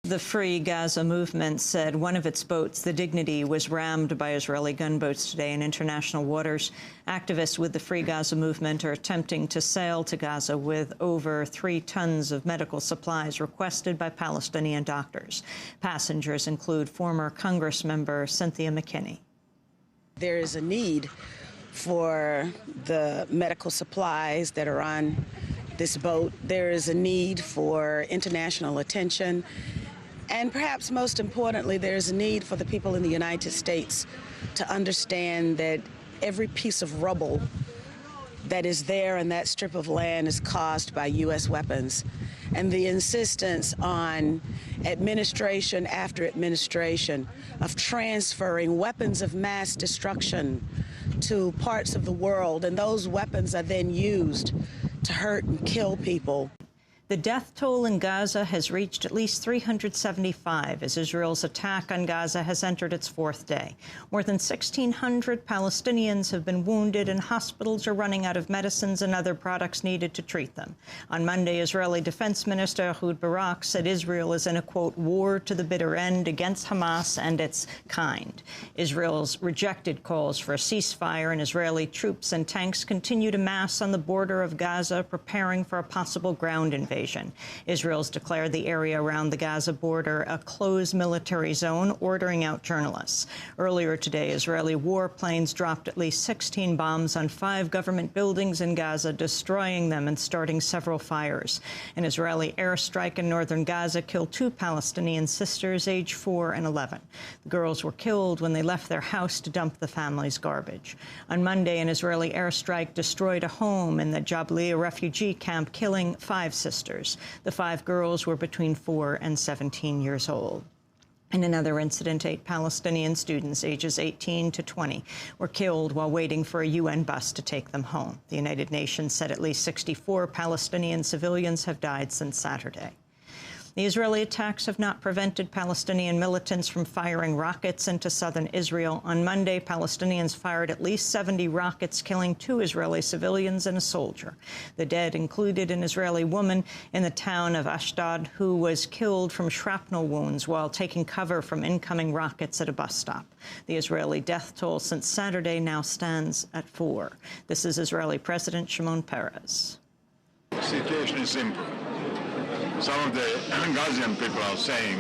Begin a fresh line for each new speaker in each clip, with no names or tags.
The Free Gaza movement said one of its boats, the Dignity, was rammed by Israeli gunboats today in international waters. Activists with the Free Gaza movement are attempting to sail to Gaza with over 3 tons of medical supplies requested by Palestinian doctors. Passengers include former Congress member Cynthia Mckinney.
There is a need for the medical supplies that are on this boat. There is a need for international attention. And perhaps most importantly, there's a need for the people in the United States to understand that every piece of rubble that is there in that strip of land is caused by U.S. weapons. And the insistence on administration after administration of transferring weapons of mass destruction to parts of the world, and those weapons are then used to hurt and kill people.
The death toll in Gaza has reached at least 375 as Israel's attack on Gaza has entered its 4th day. More than 1,600 Palestinians have been wounded, and hospitals are running out of medicines and other products needed to treat them. On Monday, Israeli Defense Minister Ehud Barak said Israel is in a, quote, war to the bitter end against Hamas and its kind. Israel's rejected calls for a ceasefire, and Israeli troops and tanks continue to mass on the border of Gaza, preparing for a possible ground invasion. Israel's declared the area around the Gaza border a closed military zone, ordering out journalists. Earlier today, Israeli warplanes dropped at least 16 bombs on 5 government buildings in Gaza, destroying them and starting several fires. An Israeli airstrike in northern Gaza killed 2 Palestinian sisters, aged 4 and 11. The girls were killed when they left their house to dump the family's garbage. On Monday, an Israeli airstrike destroyed a home in the Jabalia refugee camp, killing 5 sisters. The 5 girls were between 4 and 17 years old. In another incident, 8 Palestinian students, ages 18 to 20, were killed while waiting for a UN bus to take them home. The United Nations said at least 64 Palestinian civilians have died since Saturday. The Israeli attacks have not prevented Palestinian militants from firing rockets into southern Israel. On Monday, Palestinians fired at least 70 rockets, killing 2 Israeli civilians and a soldier. The dead included an Israeli woman in the town of Ashdod who was killed from shrapnel wounds while taking cover from incoming rockets at a bus stop. The Israeli death toll since Saturday now stands at 4. This is Israeli President Shimon Peres.
The situation is simple. Some of the Gazian people are saying,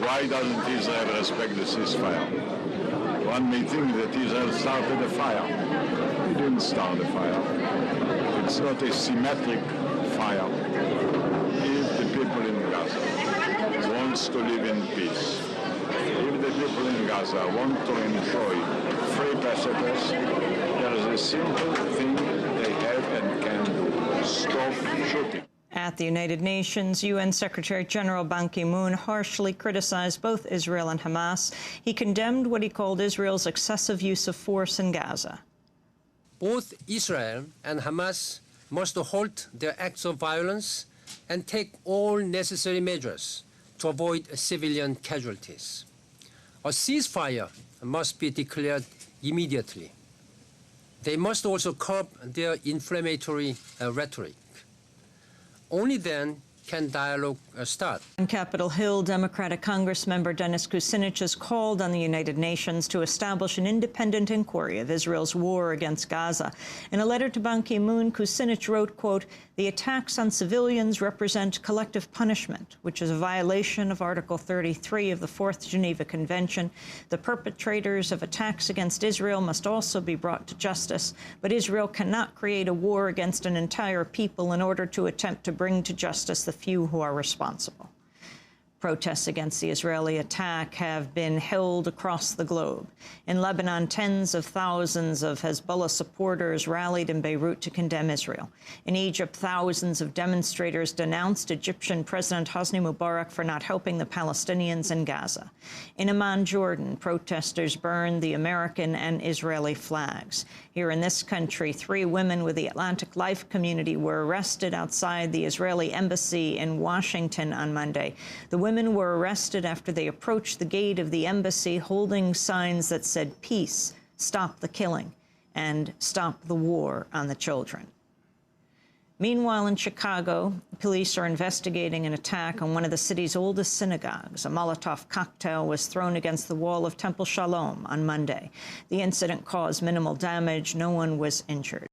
why doesn't Israel respect the ceasefire? One may think that Israel started a fire. It didn't start a fire. It's not a symmetric fire. If the people in Gaza want to live in peace, if the people in Gaza want to enjoy free passages, there is a simple thing they have and can do: stop shooting.
At the United Nations, UN Secretary General Ban Ki-moon harshly criticized both Israel and Hamas. He condemned what he called Israel's excessive use of force in Gaza.
Both Israel and Hamas must halt their acts of violence and take all necessary measures to avoid civilian casualties. A ceasefire must be declared immediately. They must also curb their inflammatory rhetoric. Only then can dialogue start.
On Capitol Hill, Democratic Congress member Dennis Kucinich has called on the United Nations to establish an independent inquiry of Israel's war against Gaza. In a letter to Ban Ki-moon, Kucinich wrote, quote, "The attacks on civilians represent collective punishment, which is a violation of Article 33 of the 4th Geneva Convention. The perpetrators of attacks against Israel must also be brought to justice, but Israel cannot create a war against an entire people in order to attempt to bring to justice the few who are responsible." Protests against the Israeli attack have been held across the globe. In Lebanon, tens of thousands of Hezbollah supporters rallied in Beirut to condemn Israel. In Egypt, thousands of demonstrators denounced Egyptian President Hosni Mubarak for not helping the Palestinians in Gaza. In Amman, Jordan, protesters burned the American and Israeli flags. Here in this country, 3 women with the Atlantic Life community were arrested outside the Israeli embassy in Washington on Monday. The women were arrested after they approached the gate of the embassy holding signs that said, "Peace, stop the killing," and "Stop the war on the children." Meanwhile, in Chicago, police are investigating an attack on one of the city's oldest synagogues. A Molotov cocktail was thrown against the wall of Temple Shalom on Monday. The incident caused minimal damage. No one was injured.